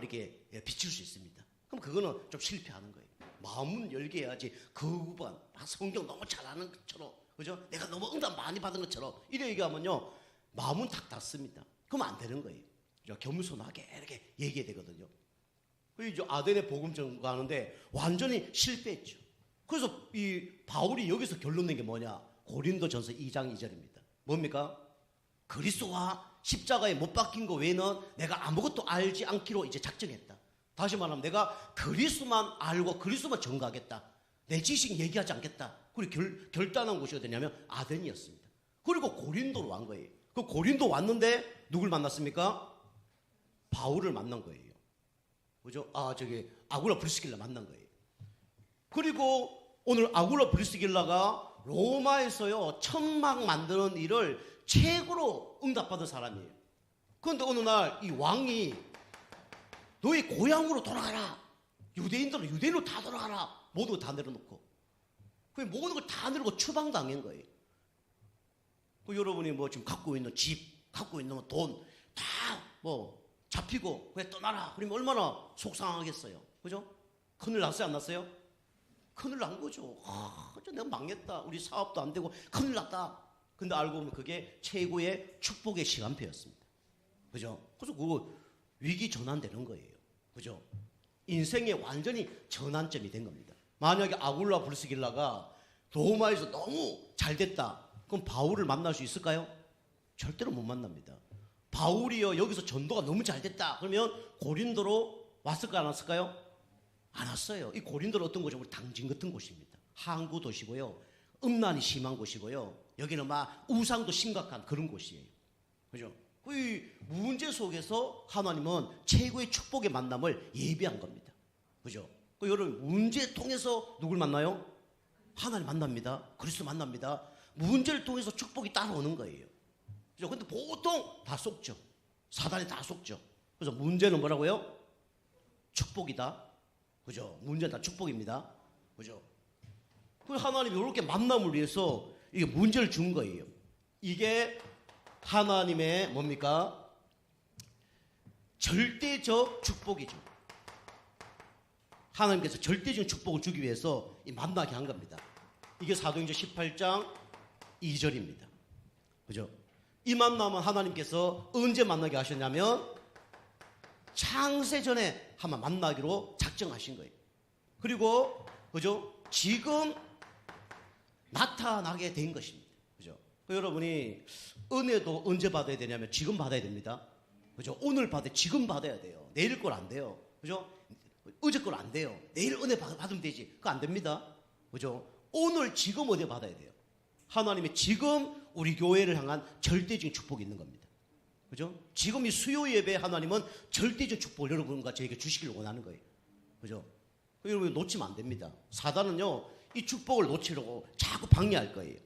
이렇게 비출 수 있습니다. 그럼 그거는 좀 실패하는 거예요. 마음은 열게 해야지 거부감, 성경 너무 잘하는 것처럼, 그죠? 내가 너무 응답 많이 받은 것처럼 이래 얘기하면요, 마음은 탁 닫습니다. 그러면 안 되는 거예요. 겸손하게 이렇게 얘기해야 되거든요. 이제 아덴에 복음 전가하는데 완전히 실패했죠. 그래서 이 바울이 여기서 결론 낸 게 뭐냐? 고린도전서 2장 2절입니다. 뭡니까? 그리스도와 십자가에 못 박힌 거 외에는 내가 아무것도 알지 않기로 이제 작정했다. 다시 말하면 내가 그리스도만 알고 그리스도만 전가하겠다. 내 지식 얘기하지 않겠다. 그리고 결단한 곳이 어디냐면 아덴이었습니다. 그리고 고린도로 간 거예요. 그 고린도 왔는데 누굴 만났습니까? 바울을 만난 거예요. 그죠? 아굴라 브리스길라 만난 거예요. 그리고 오늘 아굴라 브리스길라가 로마에서요, 천막 만드는 일을 최고로 응답받은 사람이에요. 그런데 어느 날 이 왕이 너희 고향으로 돌아가라. 유대인들은 유대인으로 다 돌아가라. 모든 거 다 내려놓고. 그 모든 걸 다 내려놓고 추방당한 거예요. 그 여러분이 뭐 지금 갖고 있는 집, 갖고 있는 돈 다 뭐 잡히고 그래 떠나라. 그러면 얼마나 속상하겠어요. 그죠? 큰일 났어요, 안 났어요? 큰일 난 거죠. 내가 망했다. 우리 사업도 안 되고 큰일 났다. 근데 알고 보면 그게 최고의 축복의 시간표였습니다. 그죠? 그래서 그거 위기 전환되는 거예요. 그죠? 인생의 완전히 전환점이 된 겁니다. 만약에 아굴라 브리스길라가 로마에서 너무 잘 됐다. 그럼 바울을 만날 수 있을까요? 절대로 못 만납니다. 바울이요, 여기서 전도가 너무 잘 됐다. 그러면 고린도로 왔을까요, 안 왔을까요? 안 왔어요. 이 고린도는 어떤 곳이죠? 우리 당진 같은 곳입니다. 항구 도시고요. 음란이 심한 곳이고요. 여기는 막 우상도 심각한 그런 곳이에요. 그죠? 이 문제 속에서 하나님은 최고의 축복의 만남을 예비한 겁니다. 그죠? 여러분, 문제 통해서 누굴 만나요? 하나님 만납니다. 그리스도 만납니다. 문제를 통해서 축복이 따라오는 거예요. 그죠? 근데 보통 다 속죠. 사단이 다 속죠. 그래서 문제는 뭐라고요? 축복이다. 그죠? 문제는 다 축복입니다. 그죠? 그래서 하나님이 이렇게 만남을 위해서 이게 문제를 준 거예요. 이게 하나님의 뭡니까? 절대적 축복이죠. 하나님께서 절대적인 축복을 주기 위해서 이 만나게 한 겁니다. 이게 사도행전 18장 2절입니다. 그죠? 이 만남은 하나님께서 언제 만나게 하셨냐면 창세전에 한번 만나기로 작정하신 거예요. 그리고 그죠? 지금 나타나게 된 것입니다. 그죠? 여러분이 은혜도 언제 받아야 되냐면 지금 받아야 됩니다. 그죠? 오늘 받아야, 지금 받아야 돼요. 내일 걸 안 돼요. 그죠? 어제 걸 안 돼요. 내일 은혜 받으면 되지. 그거 안 됩니다. 그죠? 오늘 지금 은혜 받아야 돼요. 하나님이 지금 우리 교회를 향한 절대적인 축복이 있는 겁니다. 그죠? 지금 이 수요 예배에 하나님은 절대적 축복을 여러분과 저에게 주시기를 원하는 거예요. 그죠? 여러분 놓치면 안 됩니다. 사단은요, 이 축복을 놓치려고 자꾸 방해할 거예요.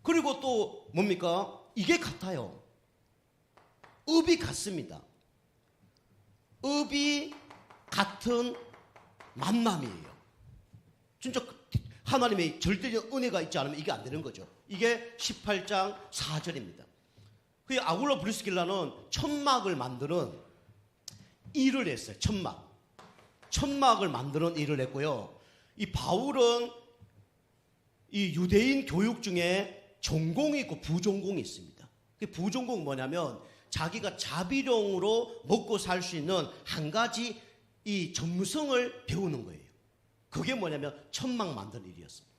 그리고 또 뭡니까? 이게 같아요. 업이 같습니다. 업이 같은 만남이에요. 진짜 하나님의 절대적 은혜가 있지 않으면 이게 안 되는 거죠. 이게 18장 4절입니다. 그 아굴라 브리스길라는 천막을 만드는 일을 했어요. 천막을 만드는 일을 했고요. 이 바울은 이 유대인 교육 중에 전공이 있고 부전공이 있습니다. 그 부전공은 뭐냐면 자기가 자비령으로 먹고 살 수 있는 한 가지 이 전무성을 배우는 거예요. 그게 뭐냐면 천막 만드는 일이었습니다.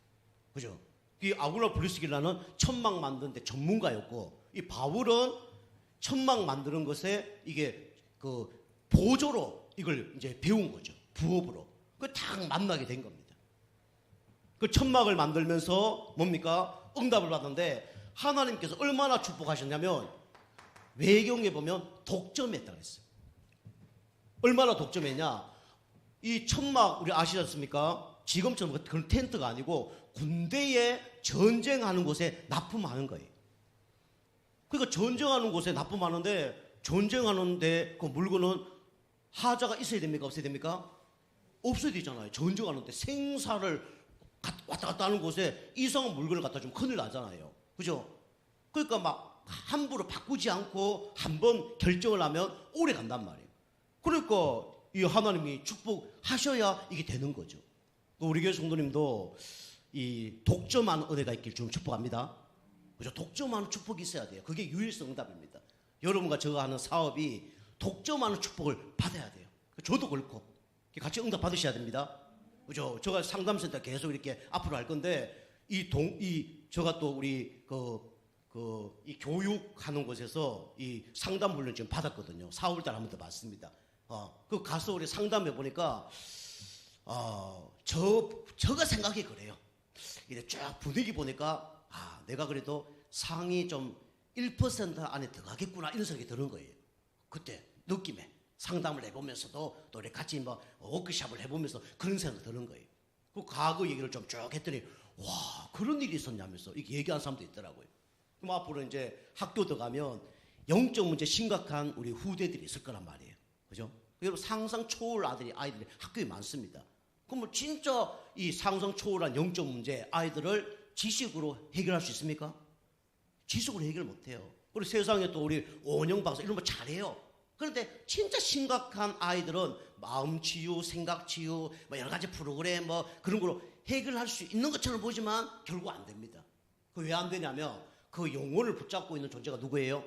그죠? 이 아굴라 브리스길라는 천막 만드는데 전문가였고, 이 바울은 천막 만드는 것에 이게 그 보조로 이걸 이제 배운 거죠. 부업으로. 그 딱 만나게 된 겁니다. 그 천막을 만들면서 뭡니까? 응답을 받는데 하나님께서 얼마나 축복하셨냐면 외경에 보면 독점했다고 했어요. 얼마나 독점했냐? 이 천막 우리 아시지 않습니까? 지금처럼 그런 텐트가 아니고 군대에 전쟁하는 곳에 납품하는 거예요. 그러니까 전쟁하는 곳에 납품하는데 전쟁하는데 그 물건은 하자가 있어야 됩니까? 없어야 됩니까? 없어야 되잖아요. 전쟁하는데 생사를 왔다 갔다 하는 곳에 이상한 물건을 갖다 주면 큰일 나잖아요. 그죠? 그러니까 막 함부로 바꾸지 않고 한번 결정을 하면 오래 간단 말이에요. 그러니까 이 하나님이 축복하셔야 이게 되는 거죠. 우리 교회 성도님도 이 독점하는 은혜가 있길 좀 축복합니다. 그죠? 독점하는 축복이 있어야 돼요. 그게 유일성 응답입니다. 여러분과 제가 하는 사업이 독점하는 축복을 받아야 돼요. 저도 그렇고 같이 응답 받으셔야 됩니다. 그죠? 제가 상담센터 계속 이렇게 앞으로 할 건데 제가 또 우리 이 교육하는 곳에서 이 상담 훈련 지금 받았거든요. 4월달 한 번 더 받습니다. 그 가서 우리 상담해 보니까 저가 생각이 그래요. 이래 쫙 분위기 보니까 내가 그래도 상위 좀 1% 안에 들어가겠구나 이런 생각이 드는 거예요. 그때 느낌에 상담을 해보면서도 또 우리 같이 뭐 워크숍을 해보면서 그런 생각이 드는 거예요. 그 과거 얘기를 좀 쭉 했더니 와 그런 일이 있었냐면서 이렇게 얘기하는 사람도 있더라고요. 그럼 앞으로 이제 학교 들어가면 영적 문제 심각한 우리 후대들이 있을 거란 말이에요. 그죠? 여러분 상상 초월 아이들이 학교에 많습니다. 그럼 진짜 이 상상 초월한 영적 문제 아이들을 지식으로 해결할 수 있습니까? 지식으로 해결 못해요. 그리고 세상에 또 우리 오은영 박사 이런 거 잘해요. 그런데 진짜 심각한 아이들은 마음 치유, 생각 치유, 뭐 여러 가지 프로그램 뭐 그런 걸로 해결할 수 있는 것처럼 보지만 결국 안 됩니다. 그 왜 안 되냐면 그 영혼을 붙잡고 있는 존재가 누구예요?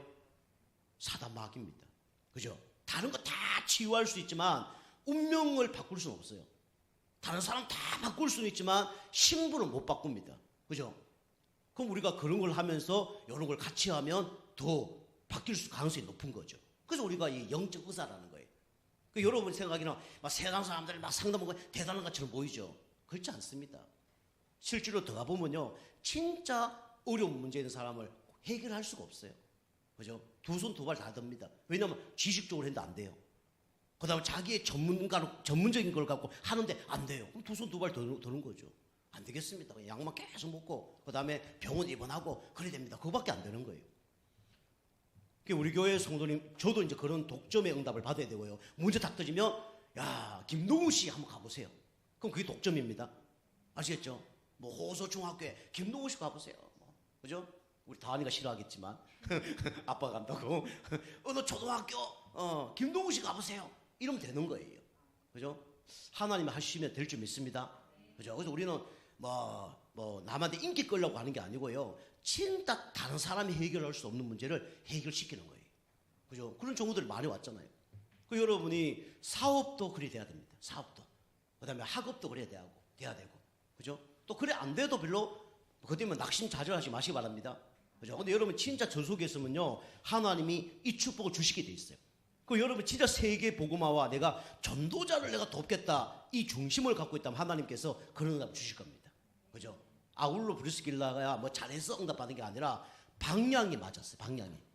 사단 마귀입니다. 그죠? 다른 거 다 치유할 수 있지만 운명을 바꿀 수는 없어요. 다른 사람 다 바꿀 수는 있지만 신분은 못 바꿉니다. 그죠? 그럼 우리가 그런 걸 하면서 이런 걸 같이 하면 더 바뀔 가능성이 높은 거죠. 그래서 우리가 이 영적 의사라는 거예요. 그 여러분 생각에는 막 세상 사람들 막 상담하고 대단한 것처럼 보이죠? 그렇지 않습니다. 실제로 들어가 보면요, 진짜 어려운 문제 있는 사람을 해결할 수가 없어요. 그죠? 두 손 두 발 다 듭니다. 왜냐하면 지식적으로 했는데 안 돼요. 그 다음에 자기의 전문적인 걸 갖고 하는데 안 돼요. 그럼 두 손 두 발 드는 거죠. 안 되겠습니다. 약만 계속 먹고 그 다음에 병원 입원하고 그래야 됩니다. 그거밖에 안 되는 거예요. 우리 교회 성도님, 저도 이제 그런 독점의 응답을 받아야 되고요. 문제 딱 터지면 야 김동우 씨 한번 가보세요. 그럼 그게 독점입니다. 아시겠죠? 뭐 호소중학교에 김동우 씨 가보세요. 그죠? 우리 다은이가 싫어하겠지만 아빠 간다고 어느 초등학교 김동우 씨 가보세요. 이러면 되는 거예요. 그죠? 하나님이 하시면 될 줄 믿습니다. 그죠? 그래서 우리는 뭐 남한테 인기 끌려고 하는 게 아니고요. 진짜 다른 사람이 해결할 수 없는 문제를 해결시키는 거예요. 그죠? 그런 경우들이 많이 왔잖아요. 그 여러분이 사업도 그래 돼야 됩니다. 사업도. 그다음에 학업도 그래야 되고. 그죠? 또 그래 안 돼도 별로 그때면 낙심자절하지 마시기 바랍니다. 그죠? 근데 여러분 진짜 저 속에 있으면요. 하나님이 이 축복을 주시게 돼 있어요. 그 여러분 진짜 세계 복음화와 내가 전도자를 내가 돕겠다. 이 중심을 갖고 있다면 하나님께서 그런 응답 주실 겁니다. 그죠? 아울러 브리스길라가 뭐 잘해서 응답 받은 게 아니라 방향이 맞았어요.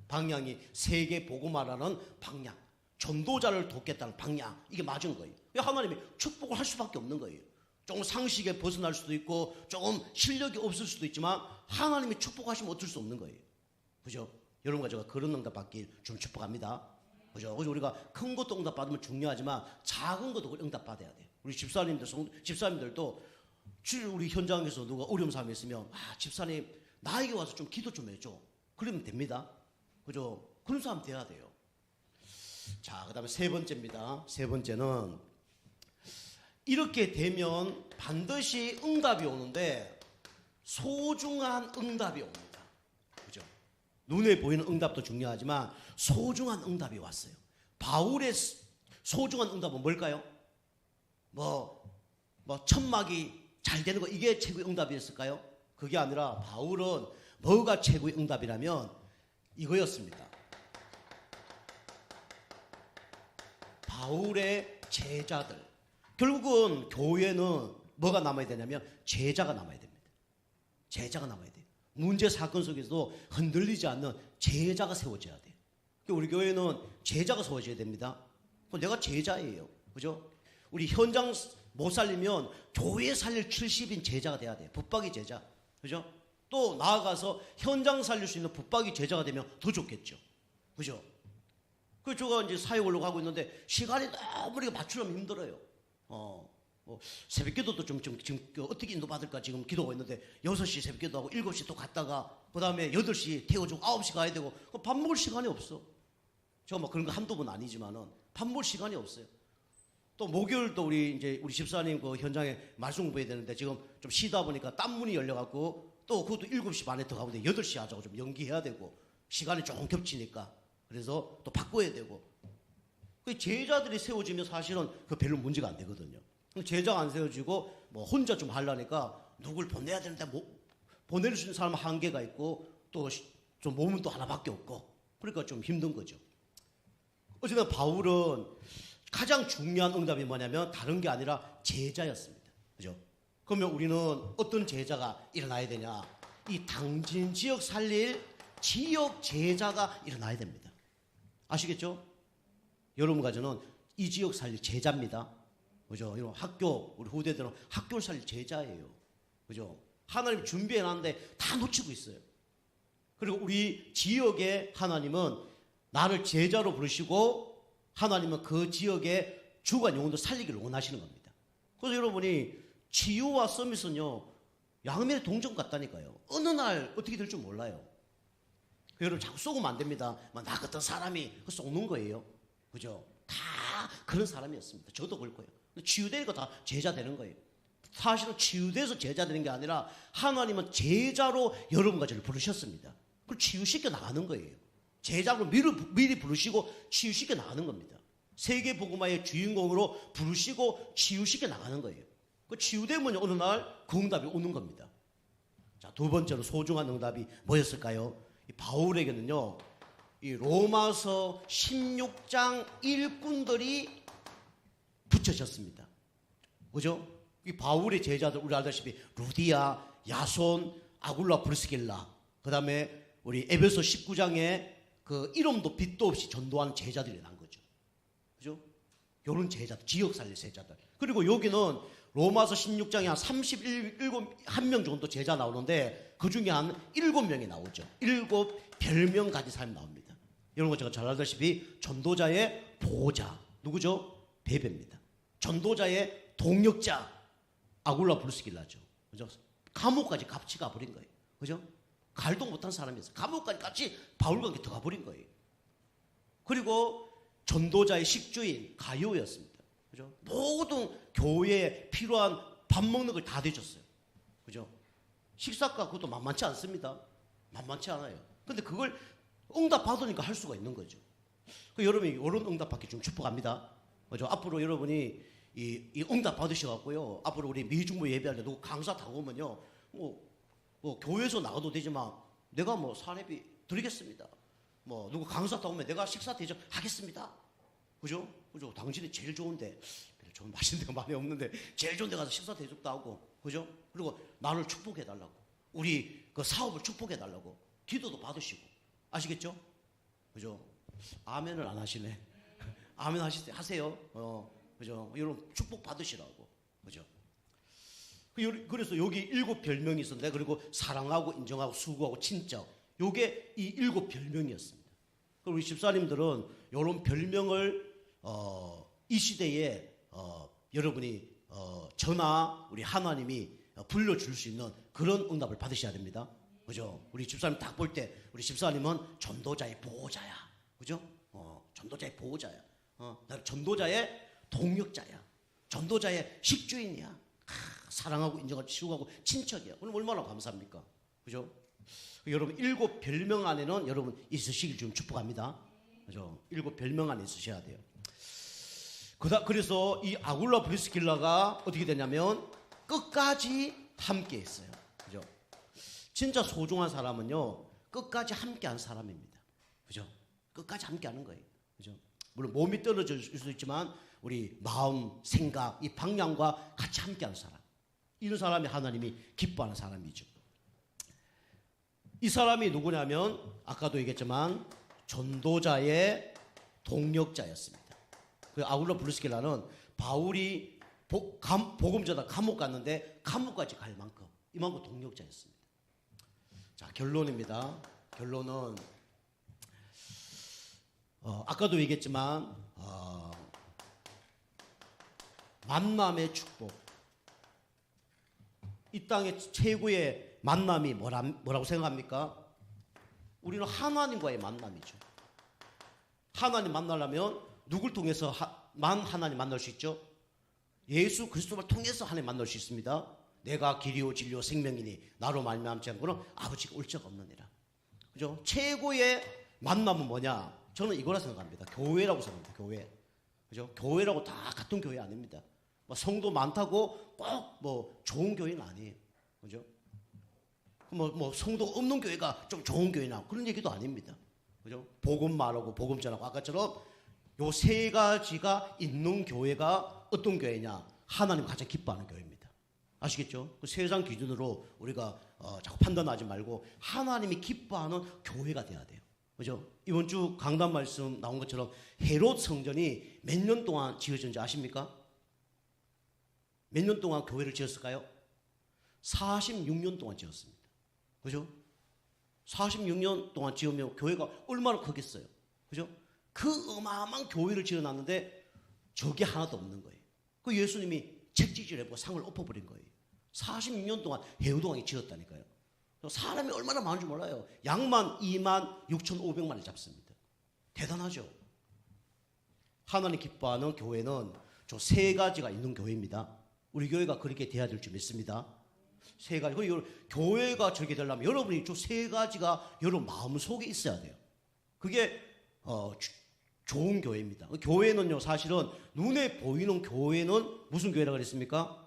방향이 세계 복음화라는 방향. 전도자를 돕겠다는 방향. 이게 맞은 거예요. 하나님이 축복을 할 수밖에 없는 거예요. 조금 상식에 벗어날 수도 있고 조금 실력이 없을 수도 있지만 하나님이 축복하시면 어쩔 수 없는 거예요. 그죠? 여러분과 제가 그런 응답 받길 좀 축복합니다. 그죠? 그래서 우리가 큰 것도 응답 받으면 중요하지만 작은 것도 응답 받아야 돼요. 우리 집사님들도 우리 현장에서 누가 어려운 사람이 있으면 집사님 나에게 와서 좀 기도 좀 해줘. 그러면 됩니다. 그죠? 그런 사람 돼야 돼요. 자, 그 다음에 세 번째입니다. 세 번째는 이렇게 되면 반드시 응답이 오는데 소중한 응답이 옵니다. 그죠? 눈에 보이는 응답도 중요하지만 소중한 응답이 왔어요. 바울의 소중한 응답은 뭘까요? 뭐 천막이 잘 되는 거 이게 최고의 응답이었을까요? 그게 아니라 바울은 뭐가 최고의 응답이라면 이거였습니다. 바울의 제자들. 결국은 교회는 뭐가 남아야 되냐면 제자가 남아야 됩니다. 제자가 남아야 돼요. 문제 사건 속에서도 흔들리지 않는 제자가 세워져야 돼요. 우리 교회는 제자가 세워져야 됩니다. 내가 제자예요. 그죠? 우리 현장 못 살리면 교회 살릴 70인 제자가 돼야 돼요. 붙박이 제자. 그죠? 또 나아가서 현장 살릴 수 있는 붙박이 제자가 되면 더 좋겠죠. 그죠? 제가 이제 사역을 하고 있는데 시간이 너무 우리가 맞추려면 힘들어요. 새벽기도도 지금 어떻게 인도받을까 지금 기도가 있는데 6시 새벽기도하고 7시 또 갔다가 그 다음에 8시 태워주고 9시 가야 되고 밥 먹을 시간이 없어. 제가 뭐 그런 거 한두 번 아니지만은 밥 먹을 시간이 없어요. 또 목요일도 우리 집사님 그 현장에 말씀 공부해야 되는데 지금 좀 쉬다 보니까 땀 문이 열려갖고 또 그것도 7시 반에 더 가고 8시 하자고 좀 연기해야 되고 시간이 조금 겹치니까 그래서 또 바꿔야 되고 그 제자들이 세워지면 사실은 그 별로 문제가 안 되거든요. 제자가 안 세워지고 뭐 혼자 좀 하려니까 누굴 보내야 되는데 보낼 수 있는 사람은 한계가 있고 또 좀 몸은 또 하나밖에 없고 그러니까 좀 힘든 거죠. 어쨌든 바울은 가장 중요한 응답이 뭐냐면 다른 게 아니라 제자였습니다. 그죠? 그러면 우리는 어떤 제자가 일어나야 되냐? 이 당진 지역 살릴 지역 제자가 일어나야 됩니다. 아시겠죠? 여러분 가정은 이 지역 살릴 제자입니다. 그죠? 이런 학교, 우리 후대들은 학교를 살릴 제자예요. 그죠? 하나님 준비해놨는데 다 놓치고 있어요. 그리고 우리 지역의 하나님은 나를 제자로 부르시고 하나님은 그 지역의 주간 영혼도 살리기를 원하시는 겁니다. 그래서 여러분이 치유와 서밋은요, 양면의 동전 같다니까요. 어느 날 어떻게 될 줄 몰라요. 여러분 자꾸 쏘면 안 됩니다. 나 같은 사람이 쏘는 거예요. 그죠? 다 그런 사람이었습니다. 저도 그럴 거예요. 치유되니까 다 제자 되는 거예요. 사실은 치유돼서 제자 되는 게 아니라 하나님은 제자로 여러분까지를 부르셨습니다. 그걸 치유시켜 나가는 거예요. 제자로 미리 부르시고 치유시켜 나가는 겁니다. 세계복음화의 주인공으로 부르시고 치유시켜 나가는 거예요. 그 치유되면 어느 날 그 응답이 오는 겁니다. 자, 두 번째로 소중한 응답이 뭐였을까요? 이 바울에게는요, 이 로마서 16장 일꾼들이 붙여졌습니다. 그죠? 이 바울의 제자들, 우리 알다시피 루디아, 야손, 아굴라, 브리스길라, 그 다음에 우리 에베소 19장에 그 이름도 빛도 없이 전도하는 제자들이 난 거죠. 그죠? 요런 제자들, 지역 살릴 제자들. 그리고 여기는 로마서 16장에 한 31명 정도 제자 나오는데 그 중에 한 7명이 나오죠. 7 별명 가진 사람이 나옵니다. 이런 거 제가 잘 알다시피 전도자의 보호자, 누구죠? 베베입니다. 전도자의 동력자, 아굴라 브루스길라죠. 그죠? 감옥까지 같이 가버린 거예요. 그죠? 갈도 못한 사람이었어요. 감옥까지 같이 바울과 함께 들어가 버린 거예요. 그리고 전도자의 식주인 가요였습니다. 그죠? 모든 교회에 필요한 밥 먹는 걸 다 대줬어요. 그죠? 식사가 그것도 만만치 않습니다. 만만치 않아요. 근데 그걸 응답 받으니까 할 수가 있는 거죠. 그 여러분이 이런 응답 받기 좀 축복합니다. 그죠? 앞으로 여러분이 이 응답 받으셔갖고요. 앞으로 우리 미중부 예배할 때 누구 강사 타고 오면요. 뭐 교회에서 나가도 되지만 내가 뭐 사례비 드리겠습니다. 뭐 누구 강사 타고 오면 내가 식사 대접하겠습니다. 그죠? 그죠? 당신이 제일 좋은데, 좀 맛있는 데가 많이 없는데 제일 좋은 데 가서 식사 대접도 하고, 그죠? 그리고 나를 축복해 달라고, 우리 그 사업을 축복해 달라고 기도도 받으시고, 아시겠죠? 그죠? 아멘을 안 하시네. 아멘 하세요. 그죠? 여러분 축복 받으시라고, 그죠? 그래서 여기 7 별명이 있었는데, 그리고 사랑하고 인정하고 수고하고 친적, 요게 이 7 별명이었습니다. 그리고 우리 집사님들은 이런 별명을 이 시대에 여러분이 저나 우리 하나님이 불러줄 수 있는 그런 응답을 받으셔야 됩니다. 그죠? 우리 집사님 딱 볼 때 우리 집사님은 전도자의 보호자야. 그죠? 전도자의 보호자야. 나는 전도자의 동력자야. 전도자의 식주인이야. 사랑하고 인정하고 치유하고 친척이야. 그럼 얼마나 감사합니까? 그죠? 여러분 7 별명 안에는 여러분 있으시길 좀 축복합니다. 그죠? 7 별명 안에 있으셔야 돼요. 그래서 이 아굴라 브리스길라가 어떻게 되냐면 끝까지 함께 했어요. 그죠? 진짜 소중한 사람은요, 끝까지 함께 한 사람입니다. 그죠? 끝까지 함께 하는 거예요. 그죠? 물론 몸이 떨어질 수도 있지만 우리 마음, 생각, 이 방향과 같이 함께 하는 사람. 이런 사람이 하나님이 기뻐하는 사람이죠. 이 사람이 누구냐면 아까도 얘기했지만 전도자의 동력자였습니다. 그 아굴라 브리스길라는 바울이 복음 전하 감옥 갔는데 감옥까지 갈 만큼 이만큼 동력자였습니다. 자, 결론입니다. 결론은 아까도 얘기했지만 만남의 축복. 이 땅의 최고의 만남이 뭐라고 생각합니까? 우리는 하나님과의 만남이죠. 하나님 만나려면 누굴 통해서 하나님 만날 수 있죠? 예수 그리스도를 통해서 하나님 만날 수 있습니다. 내가 길이요 진리요 생명이니 나로 말미암지 않고는 아버지가 올 적 없느니라. 그죠? 최고의 만남은 뭐냐? 저는 이거라 생각합니다. 교회라고 생각합니다. 교회. 그죠? 교회라고 다 같은 교회 아닙니다. 뭐 성도 많다고 꼭 뭐 좋은 교회는 아니에요. 그죠? 뭐 성도 없는 교회가 좀 좋은 교회나 그런 얘기도 아닙니다. 그죠? 복음 말하고 복음 전하고 아까처럼 요 세 가지가 있는 교회가 어떤 교회냐? 하나님 가장 기뻐하는 교회입니다. 아시겠죠? 그 세상 기준으로 우리가 자꾸 판단하지 말고 하나님이 기뻐하는 교회가 돼야 돼요. 그죠? 이번 주 강단 말씀 나온 것처럼 헤롯 성전이 몇 년 동안 지어졌는지 아십니까? 몇 년 동안 교회를 지었을까요? 46년 동안 지었습니다. 그죠? 46년 동안 지으면 교회가 얼마나 크겠어요. 그죠? 그 어마어마한 교회를 지어놨는데 적이 하나도 없는 거예요. 그 예수님이 책지질을 해보고 상을 엎어버린 거예요. 46년 동안 헤롯 왕이 지었다니까요. 사람이 얼마나 많은지 몰라요. 양만 2만 6,500만을 잡습니다. 대단하죠. 하나님 기뻐하는 교회는 저 세 가지가 있는 교회입니다. 우리 교회가 그렇게 돼야 될 줄 믿습니다. 세 가지. 그리고 교회가 저렇게 되려면 여러분이 저 세 가지가 여러분 마음속에 있어야 돼요. 그게 좋은 교회입니다. 교회는요 사실은 눈에 보이는 교회는 무슨 교회라고 그랬습니까?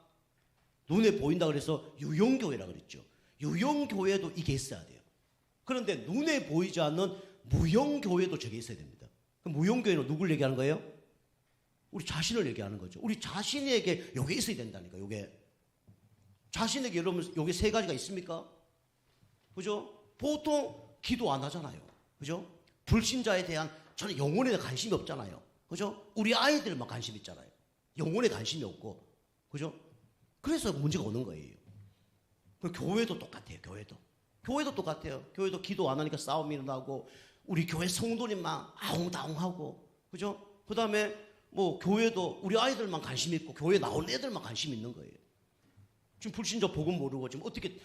눈에 보인다 그래서 유형교회라고 그랬죠. 유형교회도 이게 있어야 돼요. 그런데 눈에 보이지 않는 무형교회도 저게 있어야 됩니다. 무형교회는 누굴 얘기하는 거예요? 우리 자신을 얘기하는 거죠. 우리 자신에게 요게 있어야 된다니까. 요게 자신에게 여러분 요게 세 가지가 있습니까? 그죠? 보통 기도 안 하잖아요. 그죠? 불신자에 대한 저는 영혼에 관심이 없잖아요. 그죠? 우리 아이들만 관심 있잖아요. 영혼에 관심이 없고. 그죠? 그래서 문제가 오는 거예요. 교회도 똑같아요. 교회도 똑같아요. 교회도 기도 안 하니까 싸움이 일어나고 우리 교회 성도님만 아웅다웅하고 그죠? 그 다음에 뭐 교회도 우리 아이들만 관심 있고 교회 나온 애들만 관심 있는 거예요. 지금 불신자 복음 모르고 지금 어떻게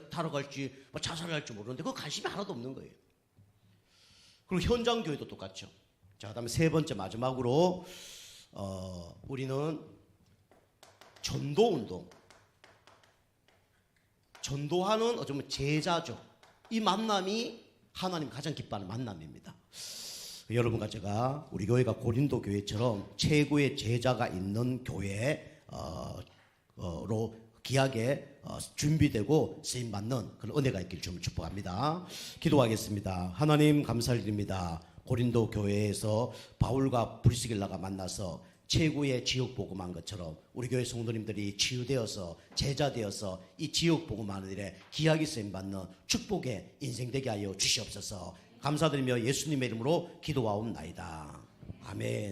타락할지 뭐 자살할지 모르는데 그 관심이 하나도 없는 거예요. 그리고 현장 교회도 똑같죠. 자, 그다음에 세 번째 마지막으로 우리는 전도 운동. 전도하는 어쩌면 제자죠. 이 만남이 하나님 가장 기뻐하는 만남입니다. 여러분과 제가 우리 교회가 고린도 교회처럼 최고의 제자가 있는 교회로 귀하게 준비되고 쓰임받는 그런 은혜가 있기를 좀 축복합니다. 기도하겠습니다. 하나님 감사드립니다. 고린도 교회에서 바울과 브리스길라가 만나서 최고의 지역 복음한 것처럼 우리 교회 성도님들이 치유되어서 제자되어서 이 지역 복음하는 일에 귀하게 쓰임받는 축복의 인생 되게 하여 주시옵소서. 감사드리며 예수님의 이름으로 기도하옵나이다. 아멘.